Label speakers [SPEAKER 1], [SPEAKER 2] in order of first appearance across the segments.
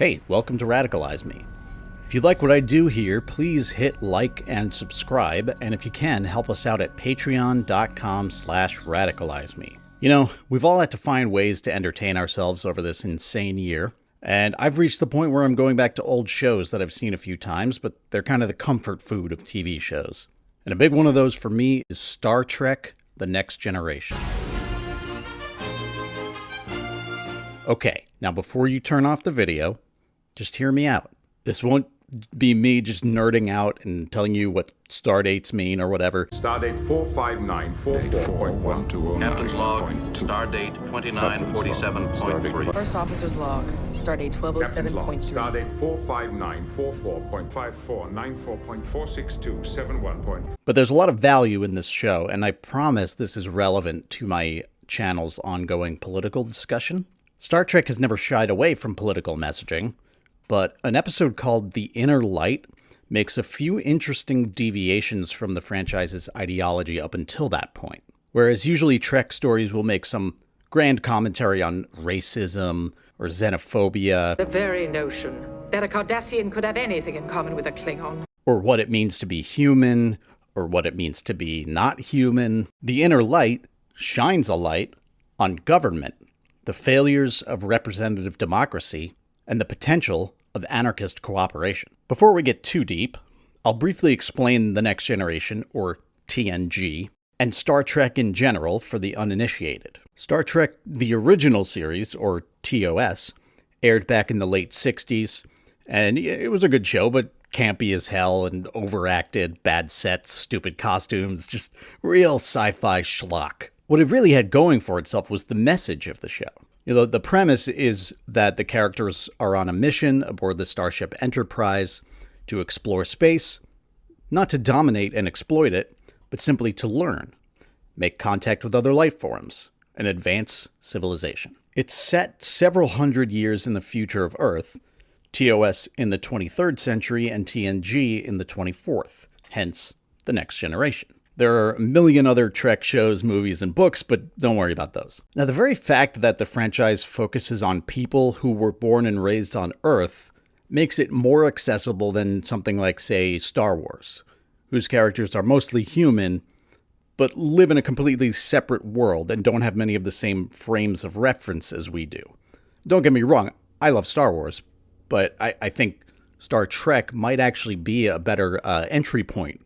[SPEAKER 1] Hey, welcome to Radicalize Me. If you like what I do here, please hit like and subscribe, and if you can, help us out at patreon.com/radicalizeme. You know, we've all had to find ways to entertain ourselves over this insane year, and I've reached the point where I'm going back to old shows that I've seen a few times, but they're kind of the comfort food of TV shows. And a big one of those for me is Star Trek: The Next Generation. Okay, now before you turn off the video, just hear me out. This won't be me just nerding out and telling you what star dates mean or whatever.
[SPEAKER 2] Stardate 45944.120.
[SPEAKER 3] Captain's log, stardate 2947.3.
[SPEAKER 4] First officer's log, stardate
[SPEAKER 2] Captain's log,
[SPEAKER 4] 1207.3.
[SPEAKER 2] stardate 45944.5494.46271.
[SPEAKER 1] But there's a lot of value in this show, and I promise this is relevant to my channel's ongoing political discussion. Star Trek has never shied away from political messaging, but an episode called The Inner Light makes a few interesting deviations from the franchise's ideology up until that point. Whereas usually Trek stories will make some grand commentary on racism or xenophobia,
[SPEAKER 4] The very notion that a Cardassian could have anything in common with a Klingon.
[SPEAKER 1] or what it means to be human, or what it means to be not human, The Inner Light shines a light on government, the failures of representative democracy, and the potential of anarchist cooperation. Before we get too deep, I'll briefly explain The Next Generation, or TNG, and Star Trek in general for the uninitiated. Star Trek, the original series, or TOS, aired back in the late 60s, and it was a good show, but campy as hell and overacted, bad sets, stupid costumes, just real sci-fi schlock. What it really had going for itself was the message of the show. You know, the premise is that the characters are on a mission aboard the Starship Enterprise to explore space, not to dominate and exploit it, but simply to learn, make contact with other life forms, and advance civilization. It's set several hundred years in the future of Earth, TOS in the 23rd century and TNG in the 24th, hence The Next Generation. There are a million other Trek shows, movies, and books, but don't worry about those. Now, the very fact that the franchise focuses on people who were born and raised on Earth makes it more accessible than something like, say, Star Wars, whose characters are mostly human, but live in a completely separate world and don't have many of the same frames of reference as we do. Don't get me wrong, I love Star Wars, but I think Star Trek might actually be a better entry point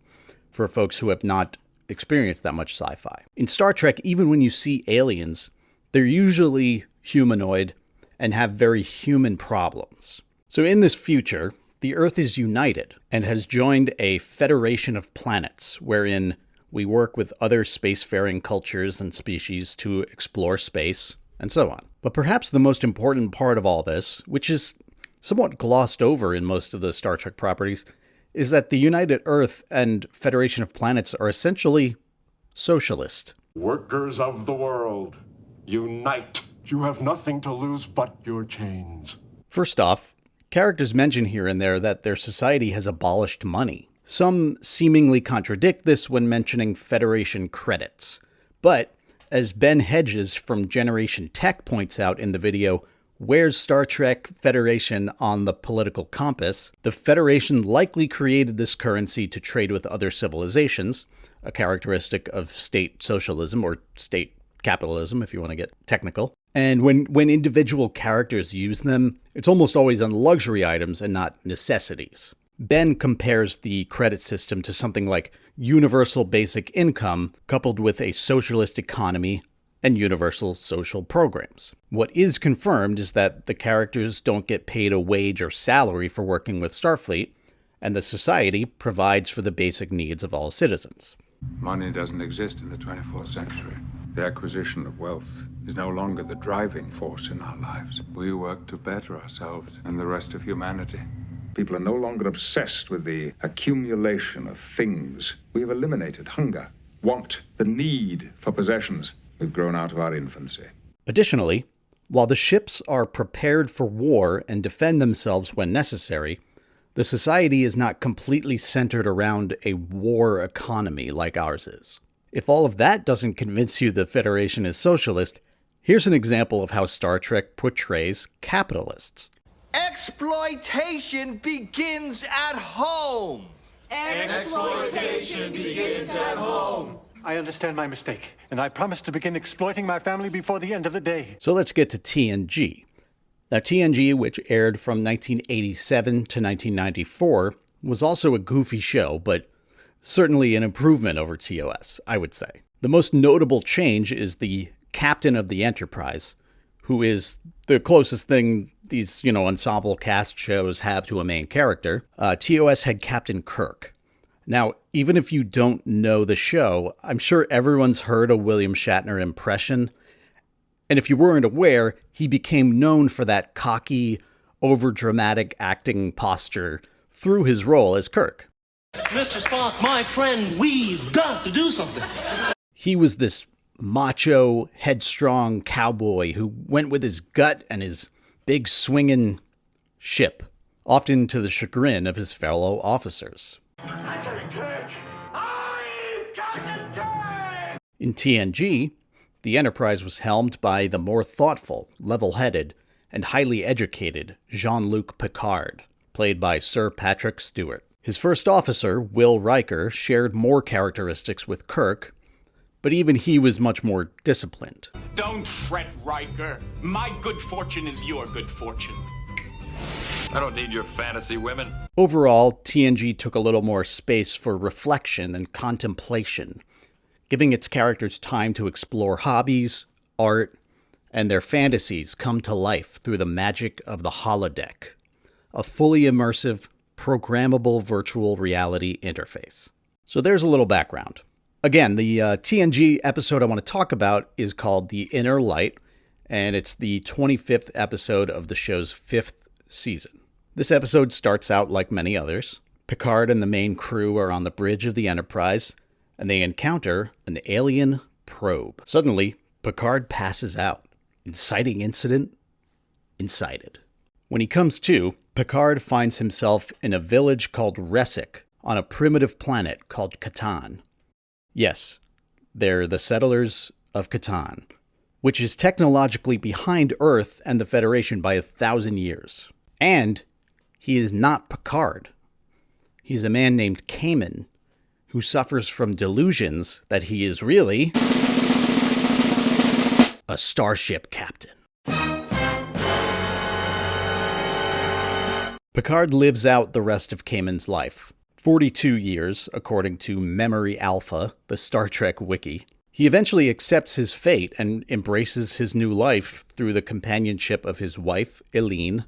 [SPEAKER 1] for folks who have not experienced that much sci-fi. In Star Trek, even when you see aliens, they're usually humanoid and have very human problems. So in this future, the Earth is united and has joined a federation of planets wherein we work with other spacefaring cultures and species to explore space and so on. But perhaps the most important part of all this, which is somewhat glossed over in most of the Star Trek properties, is that the United Earth and Federation of Planets are essentially socialist.
[SPEAKER 5] Workers of the world, unite! You have nothing to lose but your chains.
[SPEAKER 1] First off, characters mention here and there that their society has abolished money. Some seemingly contradict this when mentioning Federation credits. But, as Ben Hedges from Generation Tech points out in the video, Where's Star Trek Federation on the political compass? The Federation likely created this currency to trade with other civilizations, a characteristic of state socialism or state capitalism, if you want to get technical. And when individual characters use them, it's almost always on luxury items and not necessities. Ben compares the credit system to something like universal basic income coupled with a socialist economy and universal social programs. What is confirmed is that the characters don't get paid a wage or salary for working with Starfleet, and the society provides for the basic needs of all citizens.
[SPEAKER 6] Money doesn't exist in the 24th century. The acquisition of wealth is no longer the driving force in our lives. We work to better ourselves and the rest of humanity. People are no longer obsessed with the accumulation of things. We have eliminated hunger, want, the need for possessions. We've grown out of our infancy.
[SPEAKER 1] Additionally, while the ships are prepared for war and defend themselves when necessary, the society is not completely centered around a war economy like ours is. If all of that doesn't convince you the Federation is socialist, here's an example of how Star Trek portrays capitalists.
[SPEAKER 2] Exploitation begins at home.
[SPEAKER 7] Exploitation begins at home.
[SPEAKER 8] I understand my mistake, and I promise to begin exploiting my family before the end of the day.
[SPEAKER 1] So let's get to TNG. Now, TNG, which aired from 1987 to 1994, was also a goofy show, but certainly an improvement over TOS, I would say. The most notable change is the captain of the Enterprise, who is the closest thing these, ensemble cast shows have to a main character. TOS had Captain Kirk. Now, even if you don't know the show, I'm sure everyone's heard a William Shatner impression. And if you weren't aware, he became known for that cocky, overdramatic acting posture through his role as Kirk.
[SPEAKER 9] Mr. Spock, my friend, we've got to do something.
[SPEAKER 1] He was this macho, headstrong cowboy who went with his gut and his big swinging ship, often to the chagrin of his fellow officers. In TNG, the Enterprise was helmed by the more thoughtful, level-headed, and highly educated Jean-Luc Picard, played by Sir Patrick Stewart. His first officer, Will Riker, shared more characteristics with Kirk, but even he was much more disciplined.
[SPEAKER 10] Don't fret, Riker. My good fortune is your good fortune.
[SPEAKER 11] I don't need your fantasy women.
[SPEAKER 1] Overall, TNG took a little more space for reflection and contemplation, giving its characters time to explore hobbies, art, and their fantasies come to life through the magic of the holodeck, a fully immersive, programmable virtual reality interface. So there's a little background. Again, the TNG episode I want to talk about is called The Inner Light, and it's the 25th episode of the show's 5th season. This episode starts out like many others. Picard and the main crew are on the bridge of the Enterprise, and they encounter an alien probe. Suddenly, Picard passes out. Inciting incident? Incited. When he comes to, Picard finds himself in a village called Resic on a primitive planet called Catan. Yes, they're the settlers of Catan, which is technologically behind Earth and the Federation by 1,000 years. And he is not Picard. He's a man named Kamen, who suffers from delusions that he is really a starship captain. Picard lives out the rest of Kamen's life. 42 years, according to Memory Alpha, the Star Trek wiki. He eventually accepts his fate and embraces his new life through the companionship of his wife, Eileen,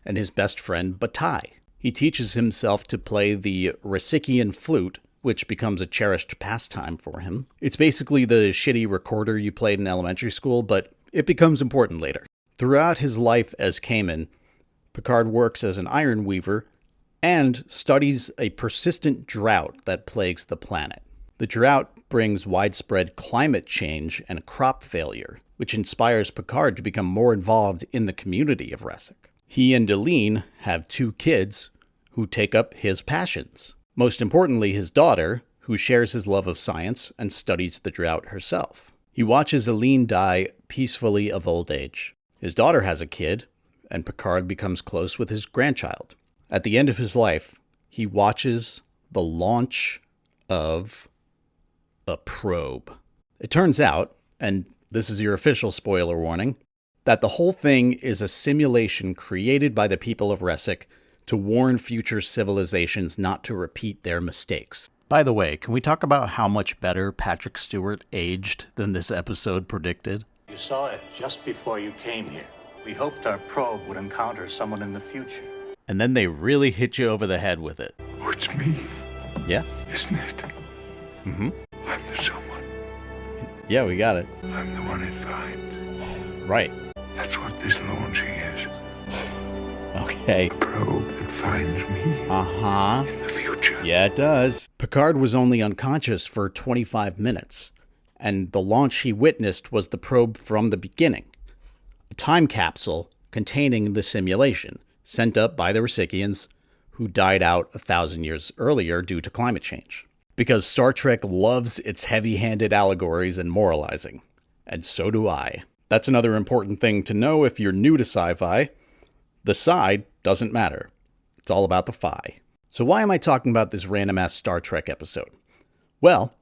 [SPEAKER 1] and his best friend, Batai. He teaches himself to play the Resician flute, which becomes a cherished pastime for him. It's basically the shitty recorder you played in elementary school, but it becomes important later. Throughout his life as Kamen, Picard works as an iron weaver and studies a persistent drought that plagues the planet. The drought brings widespread climate change and crop failure, which inspires Picard to become more involved in the community of Resic. He and Eileen have 2 kids who take up his passions. Most importantly, his daughter, who shares his love of science and studies the drought herself. He watches Eileen die peacefully of old age. His daughter has a kid, and Picard becomes close with his grandchild. At the end of his life, he watches the launch of a probe. It turns out, and this is your official spoiler warning, that the whole thing is a simulation created by the people of Resic to warn future civilizations not to repeat their mistakes. By the way, can we talk about how much better Patrick Stewart aged than this episode predicted?
[SPEAKER 12] You saw it just before you came here. We hoped our probe would encounter someone in the future.
[SPEAKER 1] And then they really hit you over the head with it.
[SPEAKER 6] Oh, it's me.
[SPEAKER 1] Yeah?
[SPEAKER 6] Isn't it?
[SPEAKER 1] Mm-hmm.
[SPEAKER 6] I'm the someone.
[SPEAKER 1] Yeah, we got it.
[SPEAKER 6] I'm the one it finds.
[SPEAKER 1] Right.
[SPEAKER 6] That's what this launching is.
[SPEAKER 1] Okay.
[SPEAKER 6] A probe that finds me.
[SPEAKER 1] Uh-huh.
[SPEAKER 6] In the future.
[SPEAKER 1] Yeah, it does. Picard was only unconscious for 25 minutes, and the launch he witnessed was the probe from the beginning. A time capsule containing the simulation, sent up by the Resicians, who died out 1,000 years earlier due to climate change. Because Star Trek loves its heavy-handed allegories and moralizing. And so do I. That's another important thing to know if you're new to sci-fi. The side doesn't matter. It's all about the phi. So why am I talking about this random-ass Star Trek episode? Well,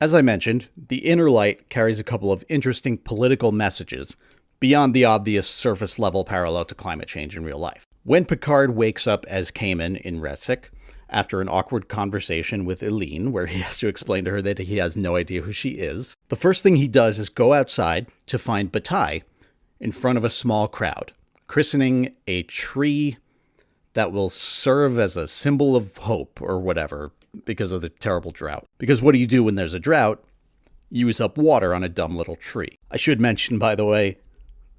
[SPEAKER 1] as I mentioned, The Inner Light carries a couple of interesting political messages beyond the obvious surface-level parallel to climate change in real life. When Picard wakes up as Kamen in Resik, after an awkward conversation with Eileen, where he has to explain to her that he has no idea who she is, the first thing he does is go outside to find Bataille in front of a small crowd, christening a tree that will serve as a symbol of hope or whatever because of the terrible drought. Because what do you do when there's a drought? Use up water on a dumb little tree. I should mention, by the way,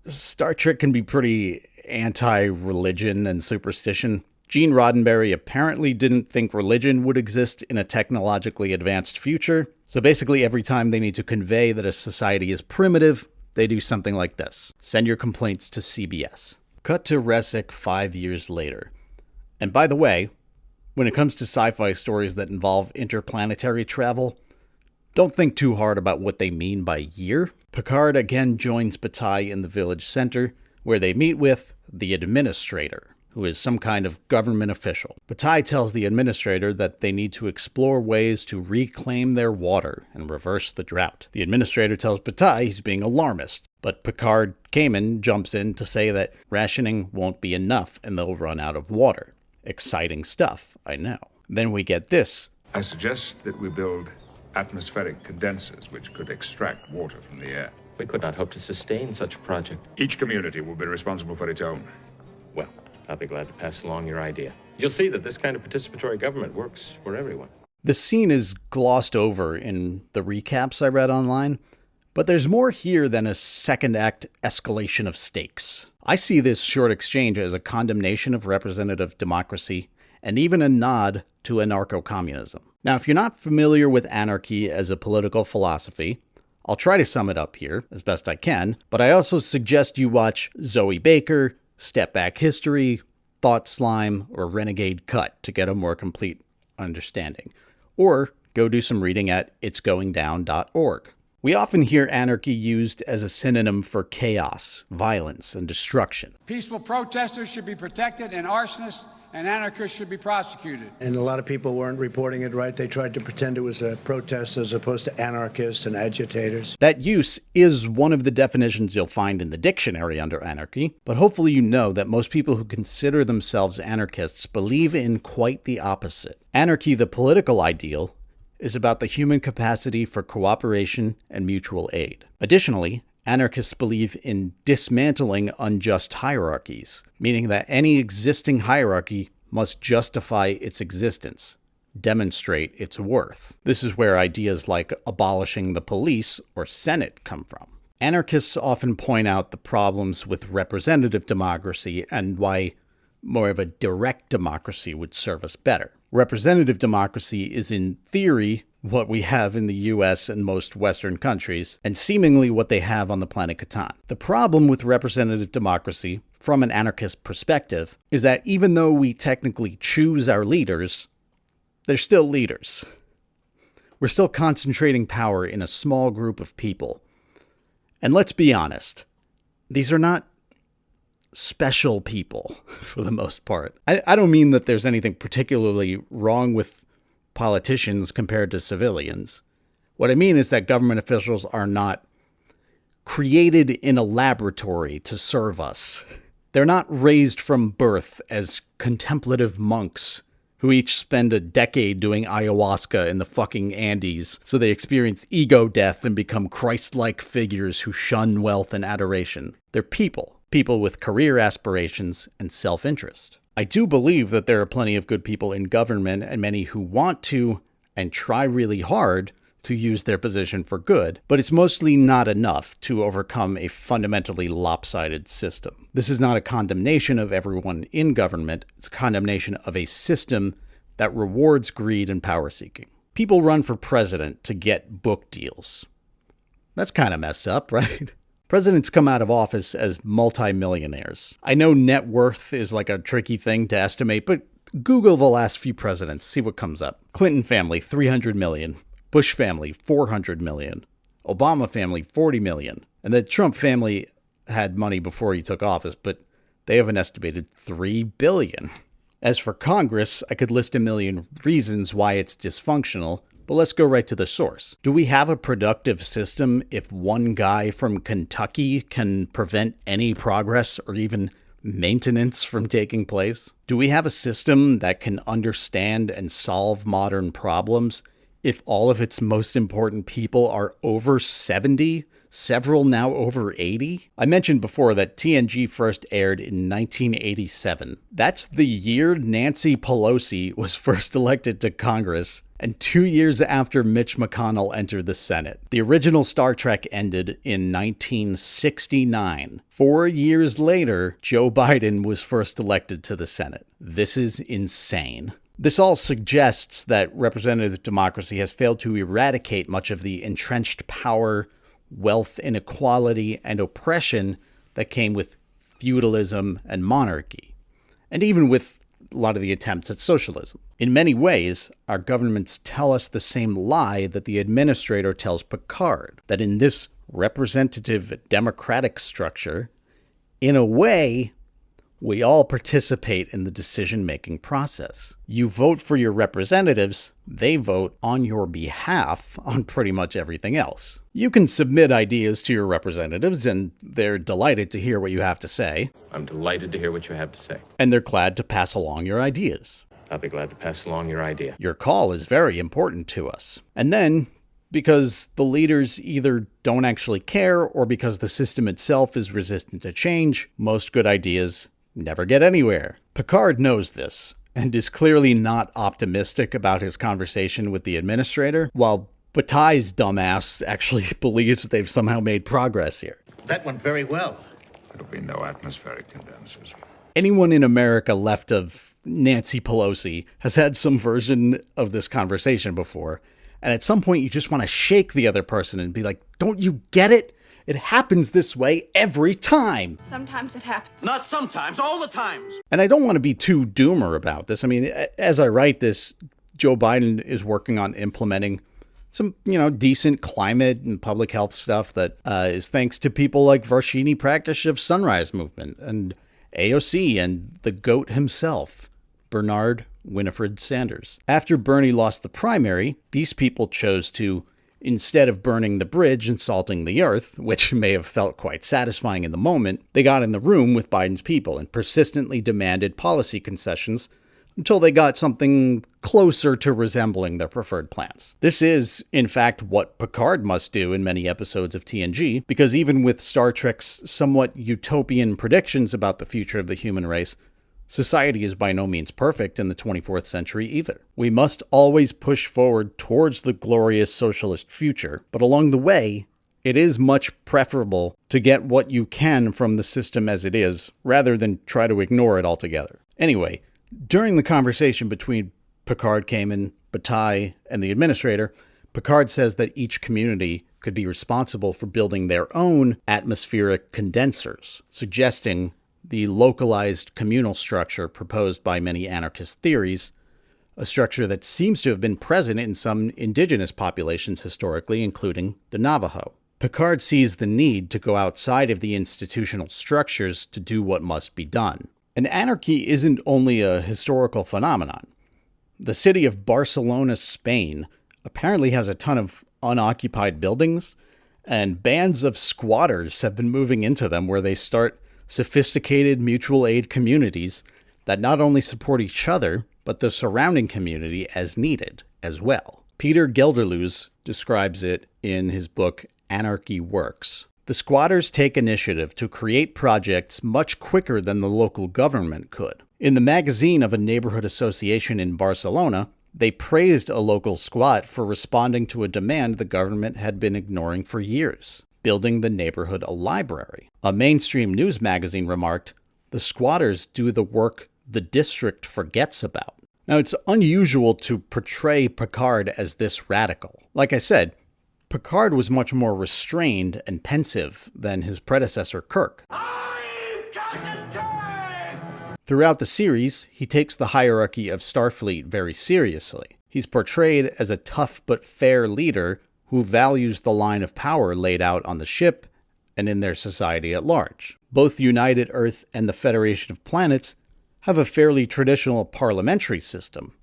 [SPEAKER 1] Star Trek can be pretty anti-religion and superstition. Gene Roddenberry apparently didn't think religion would exist in a technologically advanced future, so basically every time they need to convey that a society is primitive, they do something like this. Send your complaints to CBS. Cut to Resik 5 years later. And by the way, when it comes to sci-fi stories that involve interplanetary travel, don't think too hard about what they mean by year. Picard again joins Bataille in the village center, where they meet with the administrator, who is some kind of government official. Bataille tells the administrator that they need to explore ways to reclaim their water and reverse the drought. The administrator tells Bataille he's being alarmist, but Picard Kamen jumps in to say that rationing won't be enough and they'll run out of water. Exciting stuff, I know. Then we get this.
[SPEAKER 6] I suggest that we build atmospheric condensers which could extract water from the air.
[SPEAKER 13] We could not hope to sustain such a project.
[SPEAKER 6] Each community will be responsible for its own.
[SPEAKER 13] Well, I'll be glad to pass along your idea. You'll see that this kind of participatory government works for everyone.
[SPEAKER 1] The scene is glossed over in the recaps I read online, but there's more here than a second act escalation of stakes. I see this short exchange as a condemnation of representative democracy and even a nod to anarcho-communism. Now, if you're not familiar with anarchy as a political philosophy, I'll try to sum it up here as best I can, but I also suggest you watch Zoe Baker, Step Back History, Thought Slime, or Renegade Cut to get a more complete understanding. Or go do some reading at itsgoingdown.org. We often hear anarchy used as a synonym for chaos, violence, and destruction.
[SPEAKER 14] Peaceful protesters should be protected, and arsonists and anarchists should be prosecuted.
[SPEAKER 15] And a lot of people weren't reporting it right. They tried to pretend it was a protest as opposed to anarchists and agitators.
[SPEAKER 1] That use is one of the definitions you'll find in the dictionary under anarchy, but hopefully you know that most people who consider themselves anarchists believe in quite the opposite. Anarchy, the political ideal, is about the human capacity for cooperation and mutual aid. Additionally, anarchists believe in dismantling unjust hierarchies, meaning that any existing hierarchy must justify its existence, demonstrate its worth. This is where ideas like abolishing the police or Senate come from. Anarchists often point out the problems with representative democracy and why more of a direct democracy would serve us better. Representative democracy is in theory what we have in the US and most Western countries, and seemingly what they have on the planet Catan. The problem with representative democracy, from an anarchist perspective, is that even though we technically choose our leaders, they're still leaders. We're still concentrating power in a small group of people. And let's be honest, these are not special people, for the most part. I don't mean that there's anything particularly wrong with politicians compared to civilians. What I mean is that government officials are not created in a laboratory to serve us. They're not raised from birth as contemplative monks who each spend a decade doing ayahuasca in the fucking Andes, so they experience ego death and become Christ-like figures who shun wealth and adoration. They're people with career aspirations and self-interest. I do believe that there are plenty of good people in government and many who want to and try really hard to use their position for good, but it's mostly not enough to overcome a fundamentally lopsided system. This is not a condemnation of everyone in government, it's a condemnation of a system that rewards greed and power seeking. People run for president to get book deals. That's kind of messed up, right? Presidents come out of office as multimillionaires. I know net worth is like a tricky thing to estimate, but Google the last few presidents, see what comes up. Clinton family, 300 million. Bush family, 400 million. Obama family, 40 million. And the Trump family had money before he took office, but they have an estimated 3 billion. As for Congress, I could list a million reasons why it's dysfunctional, but let's go right to the source. Do we have a productive system if one guy from Kentucky can prevent any progress or even maintenance from taking place? Do we have a system that can understand and solve modern problems if all of its most important people are over 70? Several now over 80? I mentioned before that TNG first aired in 1987. That's the year Nancy Pelosi was first elected to Congress, and 2 years after Mitch McConnell entered the Senate. The original Star Trek ended in 1969. 4 years later, Joe Biden was first elected to the Senate. This is insane. This all suggests that representative democracy has failed to eradicate much of the entrenched power, wealth inequality, and oppression that came with feudalism and monarchy, and even with a lot of the attempts at socialism. In many ways, our governments tell us the same lie that the administrator tells Picard, that in this representative democratic structure, in a way, we all participate in the decision-making process. You vote for your representatives, they vote on your behalf on pretty much everything else. You can submit ideas to your representatives, and they're delighted to hear what you have to say.
[SPEAKER 13] I'm delighted to hear what you have to say.
[SPEAKER 1] And they're glad to pass along your ideas.
[SPEAKER 13] I'll be glad to pass along your idea.
[SPEAKER 1] Your call is very important to us. And then, because the leaders either don't actually care or because the system itself is resistant to change, most good ideas never get anywhere. Picard knows this, and is clearly not optimistic about his conversation with the administrator, while Bataille's dumbass actually believes they've somehow made progress here.
[SPEAKER 16] That went very well.
[SPEAKER 6] There'll be no atmospheric condensers.
[SPEAKER 1] Anyone in America left of Nancy Pelosi has had some version of this conversation before, and at some point you just want to shake the other person and be like, don't you get it? It happens this way every time.
[SPEAKER 17] Sometimes it happens.
[SPEAKER 16] Not sometimes, all the times.
[SPEAKER 1] And I don't want to be too doomer about this. I mean, as I write this, Joe Biden is working on implementing some, decent climate and public health stuff that is thanks to people like Varshini Prakash of Sunrise Movement and AOC and the GOAT himself, Bernard Winifred Sanders. After Bernie lost the primary, these people chose to, instead of burning the bridge and salting the earth, which may have felt quite satisfying in the moment, they got in the room with Biden's people and persistently demanded policy concessions until they got something closer to resembling their preferred plans. This is, in fact, what Picard must do in many episodes of TNG, because even with Star Trek's somewhat utopian predictions about the future of the human race, society is by no means perfect in the 24th century either. We must always push forward towards the glorious socialist future, but along the way, it is much preferable to get what you can from the system as it is, rather than try to ignore it altogether. Anyway, during the conversation between Picard, Kamen, Bataille, and the administrator, Picard says that each community could be responsible for building their own atmospheric condensers, suggesting the localized communal structure proposed by many anarchist theories, a structure that seems to have been present in some indigenous populations historically, including the Navajo. Picard sees the need to go outside of the institutional structures to do what must be done. And anarchy isn't only a historical phenomenon. The city of Barcelona, Spain, apparently has a ton of unoccupied buildings, and bands of squatters have been moving into them where they start sophisticated mutual aid communities that not only support each other, but the surrounding community as needed as well. Peter Gelderloos describes it in his book, Anarchy Works. The squatters take initiative to create projects much quicker than the local government could. In the magazine of a neighborhood association in Barcelona, they praised a local squat for responding to a demand the government had been ignoring for years: building the neighborhood a library. A mainstream news magazine remarked, "The squatters do the work the district forgets about." Now, it's unusual to portray Picard as this radical. Like I said, Picard was much more restrained and pensive than his predecessor Kirk. Throughout the series, he takes the hierarchy of Starfleet very seriously. He's portrayed as a tough but fair leader who values the line of power laid out on the ship and in their society at large. Both United Earth and the Federation of Planets have a fairly traditional parliamentary system,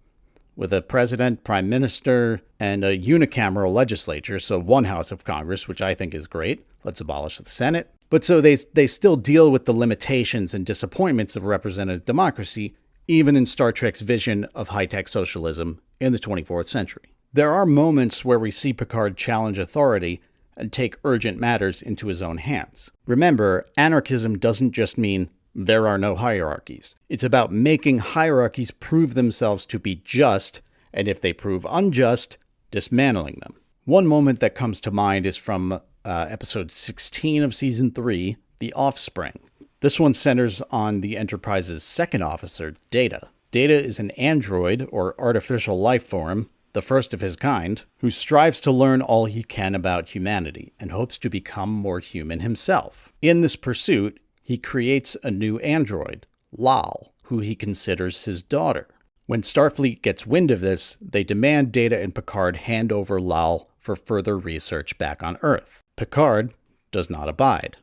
[SPEAKER 1] with a president, prime minister, and a unicameral legislature, so one house of Congress, which I think is great. Let's abolish the Senate. But so they still deal with the limitations and disappointments of representative democracy, even in Star Trek's vision of high-tech socialism in the 24th century. There are moments where we see Picard challenge authority and take urgent matters into his own hands. Remember, anarchism doesn't just mean there are no hierarchies. It's about making hierarchies prove themselves to be just, and if they prove unjust, dismantling them. One moment that comes to mind is from episode 16 of season 3, The Offspring. This one centers on the Enterprise's second officer, Data. Data is an android, or artificial life form, the first of his kind, who strives to learn all he can about humanity and hopes to become more human himself. In this pursuit, he creates a new android, Lal, who he considers his daughter. When Starfleet gets wind of this, they demand Data and Picard hand over Lal for further research back on Earth. Picard does not abide.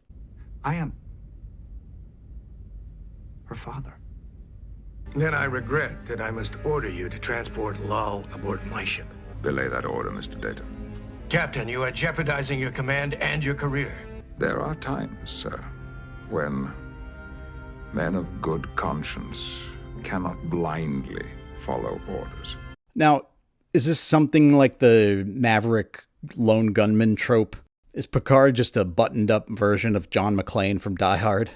[SPEAKER 17] I am her father.
[SPEAKER 18] Then I regret that I must order you to transport Lal aboard my ship.
[SPEAKER 6] Belay that order, Mr. Data.
[SPEAKER 18] Captain, you are jeopardizing your command and your career.
[SPEAKER 6] There are times, sir, when men of good conscience cannot blindly follow orders.
[SPEAKER 1] Now, is this something like the Maverick lone gunman trope? Is Picard just a buttoned-up version of John McClane from Die Hard?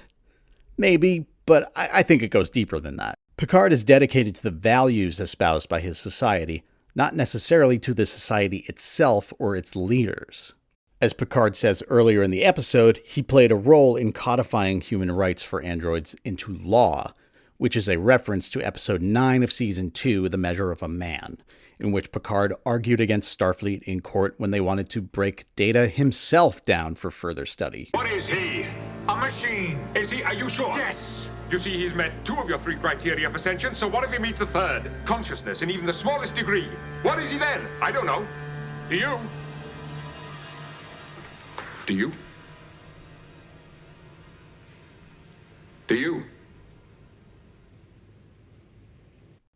[SPEAKER 1] Maybe, but I think it goes deeper than that. Picard is dedicated to the values espoused by his society, not necessarily to the society itself or its leaders. As Picard says earlier in the episode, he played a role in codifying human rights for androids into law, which is a reference to episode 9 of season 2, The Measure of a Man, in which Picard argued against Starfleet in court when they wanted to break Data himself down for further study.
[SPEAKER 11] What is he? A machine. Is he? Are you sure?
[SPEAKER 10] Yes.
[SPEAKER 11] You see, he's met 2 of your 3 criteria for sentience, so what if he meets the 3rd? Consciousness in even the smallest degree. What is he then? I don't know. Do you?
[SPEAKER 6] Do you? Do you?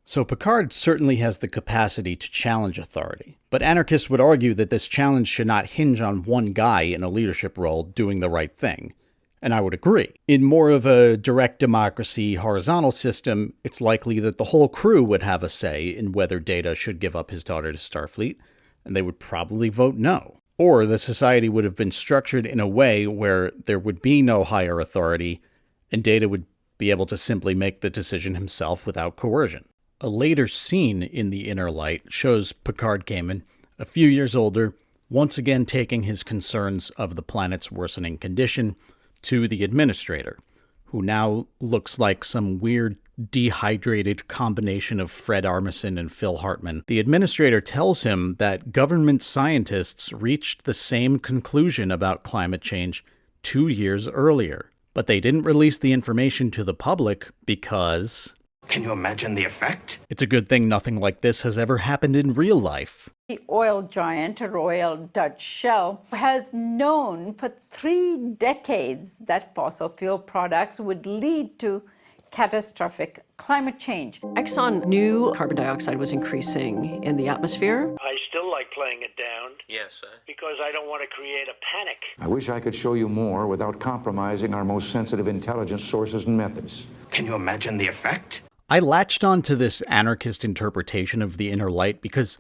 [SPEAKER 1] So Picard certainly has the capacity to challenge authority, but anarchists would argue that this challenge should not hinge on one guy in a leadership role doing the right thing. And I would agree. In more of a direct democracy horizontal system, it's likely that the whole crew would have a say in whether Data should give up his daughter to Starfleet, and they would probably vote no. Or the society would have been structured in a way where there would be no higher authority, and Data would be able to simply make the decision himself without coercion. A later scene in The Inner Light shows Picard Kamen, a few years older, once again taking his concerns of the planet's worsening condition to the administrator, who now looks like some weird dehydrated combination of Fred Armisen and Phil Hartman. The administrator tells him that government scientists reached the same conclusion about climate change 2 years earlier, but they didn't release the information to the public because...
[SPEAKER 16] Can you imagine the effect?
[SPEAKER 1] It's a good thing nothing like this has ever happened in real life.
[SPEAKER 19] The oil giant, Royal Dutch Shell, has known for 3 decades that fossil fuel products would lead to catastrophic climate change.
[SPEAKER 20] Exxon knew carbon dioxide was increasing in the atmosphere.
[SPEAKER 12] I still like playing it down.
[SPEAKER 16] Yes, sir.
[SPEAKER 12] Because I don't want to create a panic.
[SPEAKER 21] I wish I could show you more without compromising our most sensitive intelligence sources and methods.
[SPEAKER 16] Can you imagine the effect?
[SPEAKER 1] I latched on to this anarchist interpretation of The Inner Light because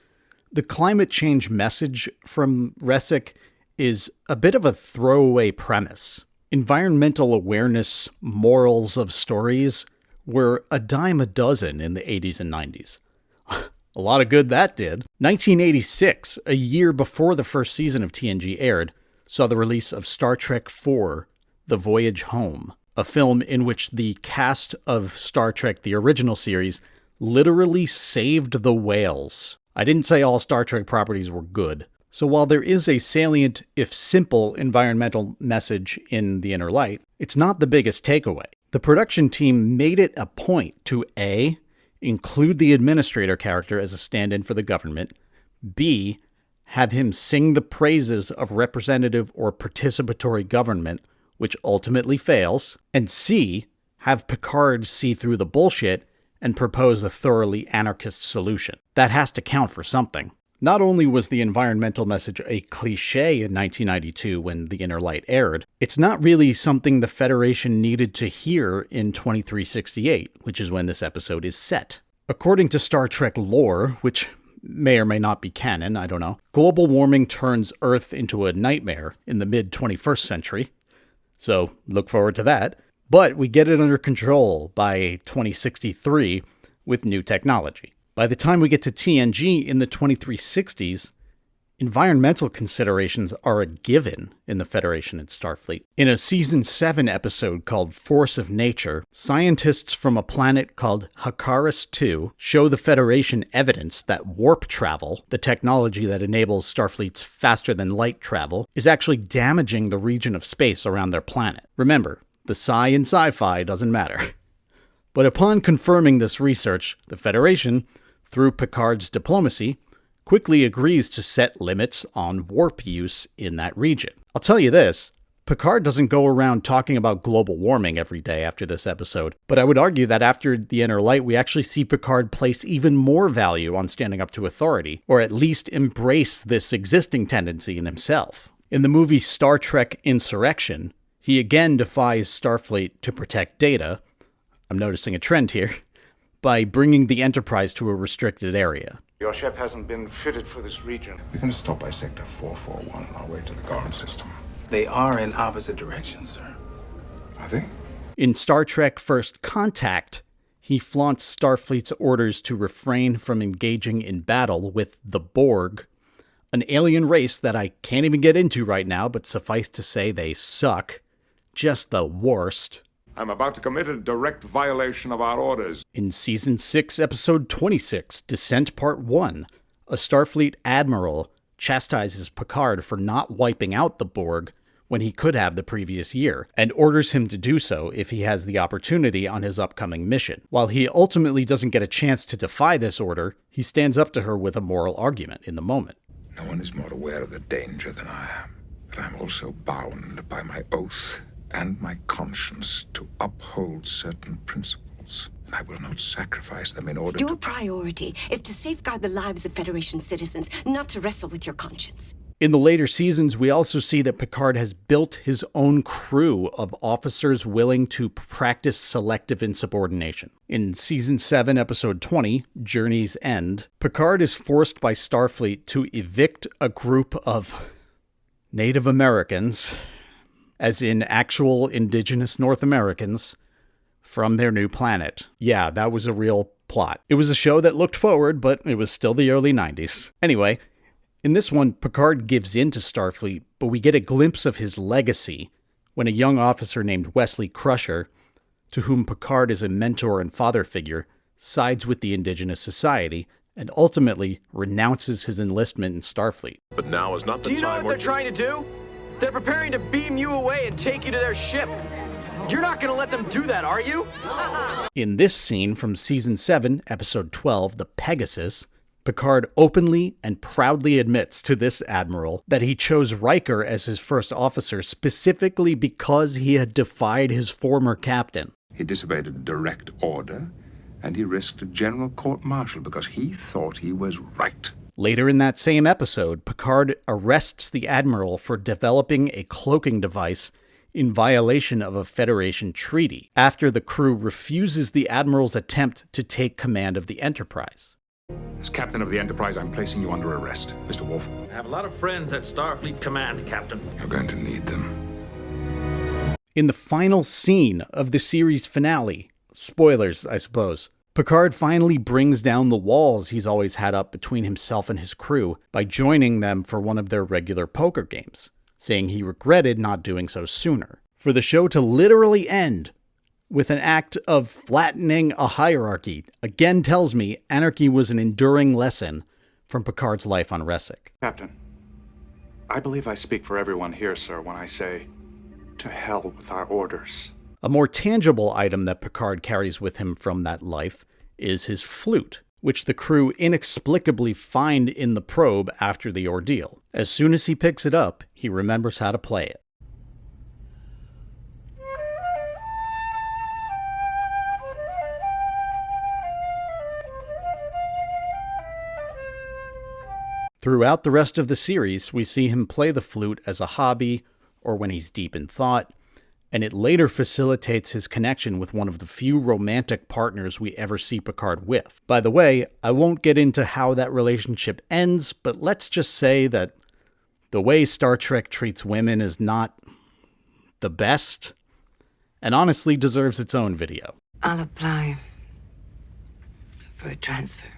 [SPEAKER 1] the climate change message from Resick is a bit of a throwaway premise. Environmental awareness morals of stories were a dime a dozen in the 80s and 90s. A lot of good that did. 1986, a year before the first season of TNG aired, saw the release of Star Trek IV, The Voyage Home, a film in which the cast of Star Trek, the original series, literally saved the whales. I didn't say all Star Trek properties were good. So while there is a salient, if simple, environmental message in The Inner Light, it's not the biggest takeaway. The production team made it a point to A, include the administrator character as a stand-in for the government, B, have him sing the praises of representative or participatory government which ultimately fails, and C, have Picard see through the bullshit and propose a thoroughly anarchist solution. That has to count for something. Not only was the environmental message a cliché in 1992 when The Inner Light aired, it's not really something the Federation needed to hear in 2368, which is when this episode is set. According to Star Trek lore, which may or may not be canon, I don't know, global warming turns Earth into a nightmare in the mid-21st century, so look forward to that. But we get it under control by 2063 with new technology. By the time we get to TNG in the 2360s, environmental considerations are a given in the Federation and Starfleet. In a Season 7 episode called Force of Nature, scientists from a planet called Hakaris II show the Federation evidence that warp travel, the technology that enables Starfleet's faster-than-light travel, is actually damaging the region of space around their planet. Remember, the sci in sci-fi doesn't matter. But upon confirming this research, the Federation, through Picard's diplomacy, quickly agrees to set limits on warp use in that region. I'll tell you this, Picard doesn't go around talking about global warming every day after this episode, but I would argue that after The Inner Light, we actually see Picard place even more value on standing up to authority, or at least embrace this existing tendency in himself. In the movie Star Trek Insurrection, he again defies Starfleet to protect data, I'm noticing a trend here, by bringing the Enterprise to a restricted area.
[SPEAKER 3] Your ship hasn't been fitted for this region.
[SPEAKER 6] We're going to stop by Sector 441 on our way to the guard system.
[SPEAKER 22] They are in opposite directions, sir.
[SPEAKER 6] Are they?
[SPEAKER 1] In Star Trek First Contact, he flaunts Starfleet's orders to refrain from engaging in battle with the Borg, an alien race that I can't even get into right now, but suffice to say they suck. Just the worst.
[SPEAKER 11] I'm about to commit a direct violation of our orders.
[SPEAKER 1] In Season 6, Episode 26, Descent Part 1, a Starfleet admiral chastises Picard for not wiping out the Borg when he could have the previous year, and orders him to do so if he has the opportunity on his upcoming mission. While he ultimately doesn't get a chance to defy this order, he stands up to her with a moral argument in the moment.
[SPEAKER 6] No one is more aware of the danger than I am, but I'm also bound by my oath and my conscience to uphold certain principles. I will not sacrifice them in order
[SPEAKER 23] Your priority is to safeguard the lives of Federation citizens, not to wrestle with your conscience.
[SPEAKER 1] In the later seasons, we also see that Picard has built his own crew of officers willing to practice selective insubordination. In Season 7, Episode 20, Journey's End, Picard is forced by Starfleet to evict a group of Native Americans, as in actual indigenous North Americans, from their new planet. Yeah, that was a real plot. It was a show that looked forward, but it was still the early 90s. Anyway, in this one, Picard gives in to Starfleet, but we get a glimpse of his legacy when a young officer named Wesley Crusher, to whom Picard is a mentor and father figure, sides with the indigenous society and ultimately renounces his enlistment in Starfleet.
[SPEAKER 24] But now is not the time.
[SPEAKER 25] Do you know what they're trying to do? They're preparing to beam you away and take you to their ship. You're not going to let them do that, are you?
[SPEAKER 1] In this scene from Season 7, Episode 12, The Pegasus, Picard openly and proudly admits to this admiral that he chose Riker as his first officer specifically because he had defied his former captain.
[SPEAKER 6] He disobeyed a direct order, and he risked a general court-martial because he thought he was right.
[SPEAKER 1] Later in that same episode, Picard arrests the admiral for developing a cloaking device in violation of a Federation treaty, after the crew refuses the admiral's attempt to take command of the Enterprise.
[SPEAKER 6] As captain of the Enterprise, I'm placing you under arrest, Mr. Wolf.
[SPEAKER 9] I have a lot of friends at Starfleet Command, Captain.
[SPEAKER 6] You're going to need them.
[SPEAKER 1] In the final scene of the series finale, spoilers, I suppose, Picard finally brings down the walls he's always had up between himself and his crew by joining them for one of their regular poker games, saying he regretted not doing so sooner. For the show to literally end with an act of flattening a hierarchy again tells me anarchy was an enduring lesson from Picard's life on Resic.
[SPEAKER 17] Captain, I believe I speak for everyone here, sir, when I say, to hell with our orders.
[SPEAKER 1] A more tangible item that Picard carries with him from that life is his flute, which the crew inexplicably find in the probe after the ordeal. As soon as he picks it up, he remembers how to play it. Throughout the rest of the series, we see him play the flute as a hobby or when he's deep in thought, and it later facilitates his connection with one of the few romantic partners we ever see Picard with. By the way, I won't get into how that relationship ends, but let's just say that the way Star Trek treats women is not the best, and honestly deserves its own video.
[SPEAKER 2] I'll apply for a transfer.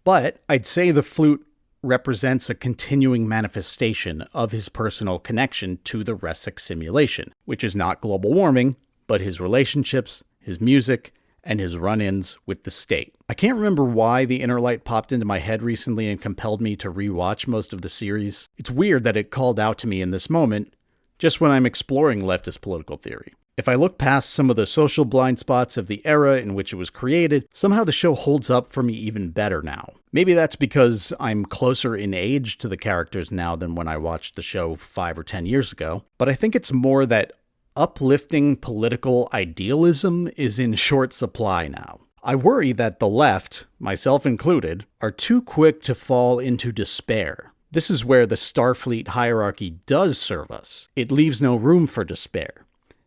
[SPEAKER 1] But I'd say the flute represents a continuing manifestation of his personal connection to the Resik simulation, which is not global warming, but his relationships, his music, and his run-ins with the state. I can't remember why the inner light popped into my head recently and compelled me to rewatch most of the series. It's weird that it called out to me in this moment, just when I'm exploring leftist political theory. If I look past some of the social blind spots of the era in which it was created, somehow the show holds up for me even better now. Maybe that's because I'm closer in age to the characters now than when I watched the show 5 or 10 years ago, but I think it's more that uplifting political idealism is in short supply now. I worry that the left, myself included, are too quick to fall into despair. This is where the Starfleet hierarchy does serve us. It leaves no room for despair.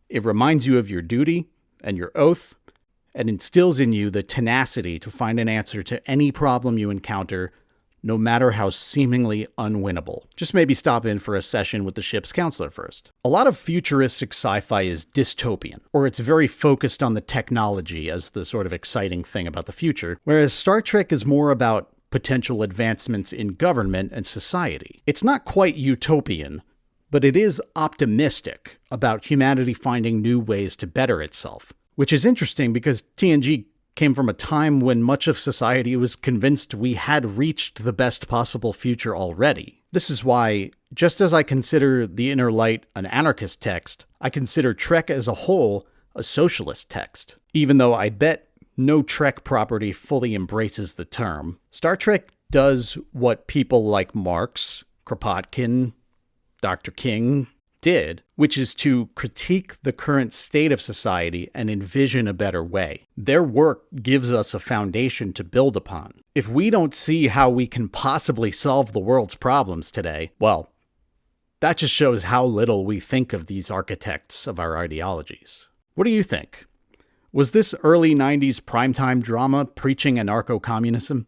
[SPEAKER 1] It reminds you of your duty and your oath, and instills in you the tenacity to find an answer to any problem you encounter, no matter how seemingly unwinnable. Just maybe stop in for a session with the ship's counselor first. A lot of futuristic sci-fi is dystopian, or it's very focused on the technology as the sort of exciting thing about the future, whereas Star Trek is more about potential advancements in government and society. It's not quite utopian, but it is optimistic about humanity finding new ways to better itself, which is interesting because TNG came from a time when much of society was convinced we had reached the best possible future already. This is why, just as I consider The Inner Light an anarchist text, I consider Trek as a whole a socialist text. Even though I bet no Trek property fully embraces the term, Star Trek does what people like Marx, Kropotkin, Dr. King did, which is to critique the current state of society and envision a better way. Their work gives us a foundation to build upon. If we don't see how we can possibly solve the world's problems today, well, that just shows how little we think of these architects of our ideologies. What do you think? Was this early 90s primetime drama preaching anarcho-communism?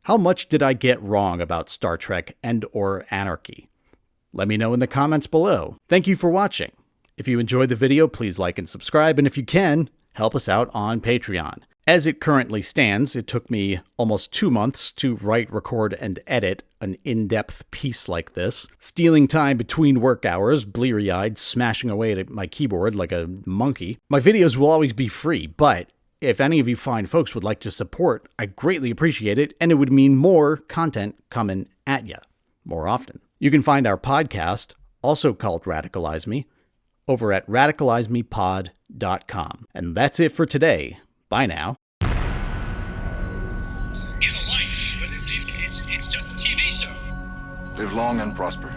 [SPEAKER 1] How much did I get wrong about Star Trek and/or anarchy? Let me know in the comments below. Thank you for watching. If you enjoyed the video, please like and subscribe, and if you can, help us out on Patreon. As it currently stands, it took me almost 2 months to write, record, and edit an in-depth piece like this, stealing time between work hours, bleary-eyed, smashing away at my keyboard like a monkey. My videos will always be free, but if any of you fine folks would like to support, I'd greatly appreciate it, and it would mean more content coming at ya more often. You can find our podcast, also called Radicalize Me, over at radicalizemepod.com. And that's it for today. Bye now.
[SPEAKER 11] Live long and prosper.